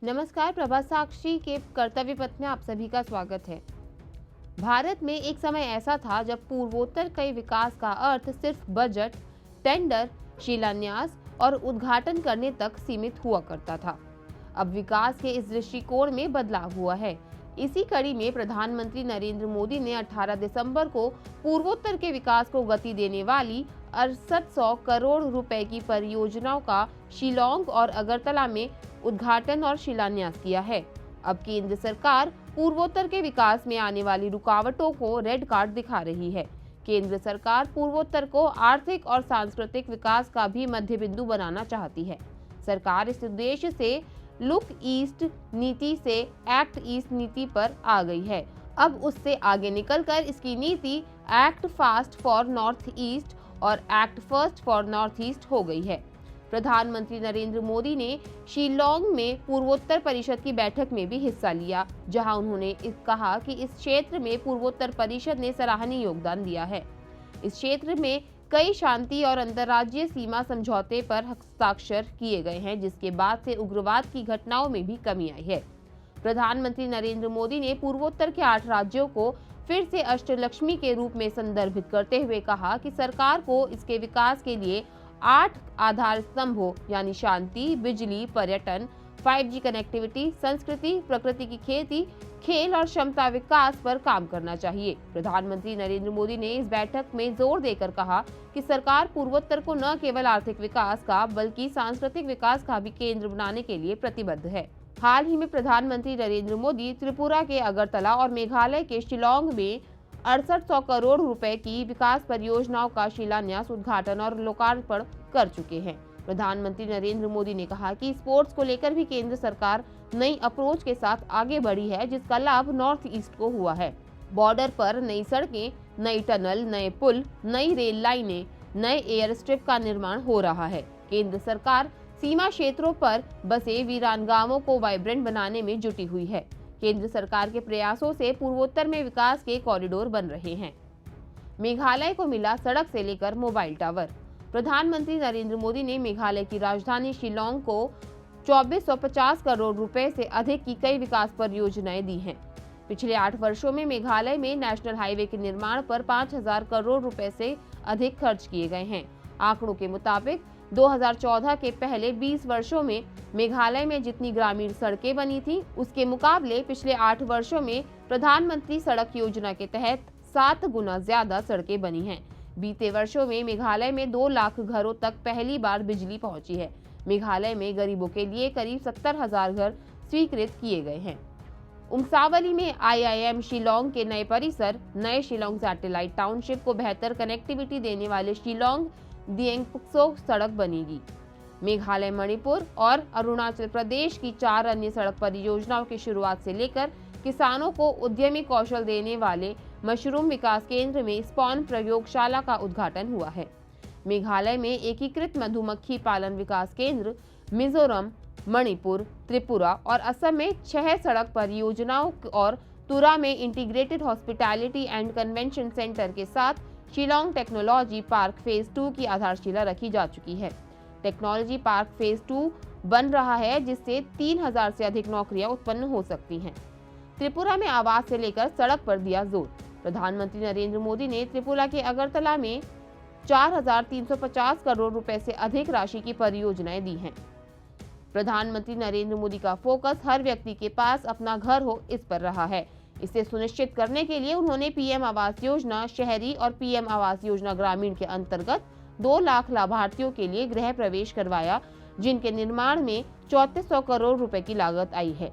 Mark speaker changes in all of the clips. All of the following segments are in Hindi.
Speaker 1: नमस्कार, प्रभा साक्षी के कर्तव्य पथ में आप सभी का स्वागत है। भारत में एक समय ऐसा था जब पूर्वोत्तर के विकास का अर्थ सिर्फ बजट, टेंडर, शिलान्यास और उद्घाटन करने तक सीमित हुआ करता था। अब विकास के इस दृष्टिकोण में बदलाव हुआ है। इसी कड़ी में प्रधानमंत्री नरेंद्र मोदी ने 18 दिसंबर को पूर्वोत्तर के विकास को गति देने वाली 6800 करोड़ रुपए की परियोजनाओं का शिलांग और अगरतला में उद्घाटन और शिलान्यास किया है। अब केंद्र सरकार पूर्वोत्तर के विकास में आने वाली रुकावटों को रेड कार्ड दिखा रही है। केंद्र सरकार पूर्वोत्तर को आर्थिक और सांस्कृतिक विकास का भी मध्य बिंदु बनाना चाहती है। सरकार इस उद्देश्य से लुक ईस्ट नीति से एक्ट ईस्ट नीति पर आ गई है। अब उससे आगे निकलकर इसकी नीति act fast for north east और act first for north east हो गई है। प्रधानमंत्री नरेंद्र मोदी ने शिलांग में पूर्वोत्तर परिषद की बैठक में भी हिस्सा लिया, जहां उन्होंने कहा कि इस क्षेत्र में पूर्वोत्तर परिषद ने सराहनीय योगदान दिया है। इस क्षेत्र में कई शांति और अंतर्राज्यीय सीमा समझौते पर हस्ताक्षर किए गए हैं, जिसके बाद से उग्रवाद की घटनाओं में भी कमी आई है। प्रधानमंत्री नरेंद्र मोदी ने पूर्वोत्तर के 8 राज्यों को फिर से अष्टलक्ष्मी के रूप में संदर्भित करते हुए कहा कि सरकार को इसके विकास के लिए 8 आधार स्तंभों यानी शांति, बिजली, पर्यटन, 5G कनेक्टिविटी, संस्कृति, प्रकृति की खेती, खेल और क्षमता विकास पर काम करना चाहिए। प्रधानमंत्री नरेंद्र मोदी ने इस बैठक में जोर देकर कहा कि सरकार पूर्वोत्तर को न केवल आर्थिक विकास का बल्कि सांस्कृतिक विकास का भी केंद्र बनाने के लिए प्रतिबद्ध है। हाल ही में प्रधानमंत्री नरेंद्र मोदी त्रिपुरा के अगरतला और मेघालय के शिलांग में 6800 करोड़ रुपए की विकास परियोजनाओं का शिलान्यास, उद्घाटन और लोकार्पण कर चुके हैं। प्रधानमंत्री नरेंद्र मोदी ने कहा कि स्पोर्ट्स को लेकर भी केंद्र सरकार नई अप्रोच के साथ आगे बढ़ी है, जिसका लाभ नॉर्थ ईस्ट को हुआ है। बॉर्डर पर नई सड़कें, नई टनल, नए पुल, नई रेल लाइनें, नए एयर स्ट्रिप का निर्माण हो रहा है। केंद्र सरकार सीमा क्षेत्रों पर बसे वीरान गांवों को वाइब्रेंट बनाने में जुटी हुई है। केंद्र सरकार के प्रयासों से पूर्वोत्तर में विकास के कॉरिडोर बन रहे हैं। मेघालय को मिला सड़क से लेकर मोबाइल टावर। प्रधानमंत्री नरेंद्र मोदी ने मेघालय की राजधानी शिलांग को 2450 करोड़ रुपए से अधिक की कई विकास परियोजनाएं दी हैं। पिछले 8 वर्षों में मेघालय में नेशनल हाईवे के निर्माण पर 5000 करोड़ रुपए से अधिक खर्च किए गए हैं। आंकड़ों के मुताबिक 2014 के पहले 20 वर्षों में मेघालय में जितनी ग्रामीण सड़कें बनी थी, उसके मुकाबले पिछले 8 वर्षों में प्रधानमंत्री सड़क योजना के तहत 7 गुना ज्यादा सड़कें बनी हैं। बीते वर्षों में मेघालय में 2 लाख घरों तक पहली बार बिजली पहुंची है। मेघालय में गरीबों के लिए करीब 70,000 घर स्वीकृत किए गए हैं। उमसावली में IIM शिलांग के नए परिसर, नए शिलांग सैटेलाइट टाउनशिप को बेहतर कनेक्टिविटी देने वाले शिलांग दिएंगपुक्सो सड़क बनेगी। मेघालय, मणिपुर और अरुणाचल प्रदेश की 4 अन्य सड़क परियोजनाओं की शुरुआत से लेकर किसानों को उद्यमी कौशल देने वाले मशरूम विकास केंद्र में स्पॉन प्रयोगशाला का उद्घाटन हुआ है। मेघालय में एकीकृत मधुमक्खी पालन विकास केंद्र, मिजोरम, मणिपुर, त्रिपुरा और असम में 6 सड़क परियोजनाओं और तुरा में integrated hospitality and convention centre के साथ शिलांग टेक्नोलॉजी पार्क फेज 2 की आधारशिला रखी जा चुकी है। टेक्नोलॉजी पार्क फेज 2 बन रहा है, जिससे 3000 से अधिक नौकरियां उत्पन्न हो सकती हैं। त्रिपुरा में आवास से लेकर सड़क पर दिया जोर। प्रधानमंत्री नरेंद्र मोदी ने त्रिपुरा के अगरतला में 4350 करोड़ रुपए से अधिक राशि की परियोजनाएं दी हैं। प्रधानमंत्री नरेंद्र मोदी का फोकस हर व्यक्ति के पास अपना घर हो, इस पर रहा है। इसे सुनिश्चित करने के लिए उन्होंने PM आवास योजना शहरी और PM आवास योजना ग्रामीण के अंतर्गत 2 लाख लाभार्थियों के लिए गृह प्रवेश करवाया, जिनके निर्माण में 3400 करोड़ रुपए की लागत आई है।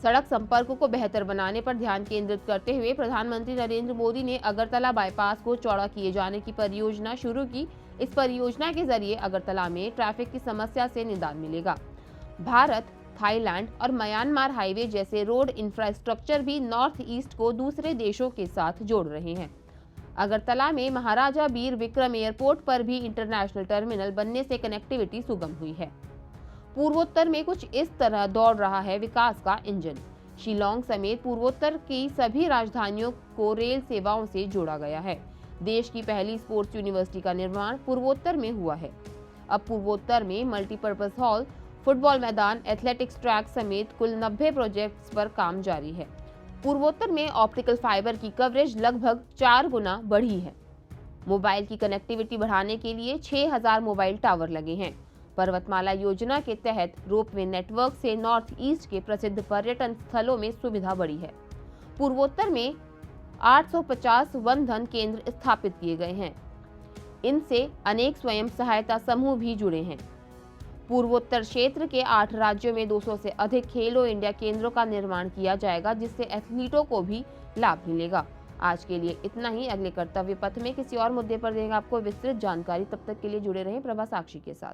Speaker 1: सड़क संपर्क को बेहतर बनाने पर ध्यान केंद्रित करते हुए प्रधानमंत्री नरेंद्र मोदी ने अगरतला बाईपास को चौड़ा किए जाने की परियोजना शुरू की। इस परियोजना के जरिए अगरतला में ट्रैफिक की समस्या से निदान मिलेगा। भारत, थाईलैंड और म्यांमार हाईवे जैसे रोड इंफ्रास्ट्रक्चर भी नॉर्थ ईस्ट को दूसरे देशों के साथ जोड़ रहे हैं। अगरतला में महाराजा बीर विक्रम एयरपोर्ट पर भी इंटरनेशनल टर्मिनल बनने से कनेक्टिविटी सुगम हुई है। पूर्वोत्तर में कुछ इस तरह दौड़ रहा है विकास का इंजन। शिलांग समेत पूर्वोत्तर की सभी राजधानियों को रेल सेवाओं से जोड़ा गया है। देश की पहली स्पोर्ट्स यूनिवर्सिटी का निर्माण पूर्वोत्तर में हुआ है। अब पूर्वोत्तर में मल्टीपर्पज हॉल, फुटबॉल मैदान, एथलेटिक्स ट्रैक समेत कुल 90 प्रोजेक्ट्स पर काम जारी है। पूर्वोत्तर में ऑप्टिकल फाइबर की कवरेज लगभग 4 गुना बढ़ी है। मोबाइल की कनेक्टिविटी बढ़ाने के लिए 6000 मोबाइल टावर लगे हैं। पर्वतमाला योजना के तहत रोपवे नेटवर्क से नॉर्थ ईस्ट के प्रसिद्ध पर्यटन स्थलों में सुविधा बढ़ी है। पूर्वोत्तर में 850 वन धन केंद्र स्थापित किए गए हैं। इनसे अनेक स्वयं सहायता समूह भी जुड़े हैं। पूर्वोत्तर क्षेत्र के 8 राज्यों में 200 से अधिक खेलो इंडिया केंद्रों का निर्माण किया जाएगा, जिससे एथलीटों को भी लाभ मिलेगा। आज के लिए इतना ही। अगले कर्तव्य पथ में किसी और मुद्दे पर देंगे आपको विस्तृत जानकारी। तब तक के लिए जुड़े रहें प्रभा साक्षी के साथ।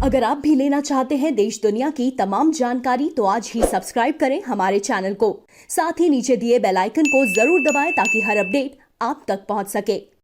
Speaker 2: अगर आप भी लेना चाहते हैं देश दुनिया की तमाम जानकारी तो आज ही सब्सक्राइब करें हमारे चैनल को। साथ ही नीचे दिए बेल आइकन को जरूर दबाएं ताकि हर अपडेट आप तक पहुंच सके।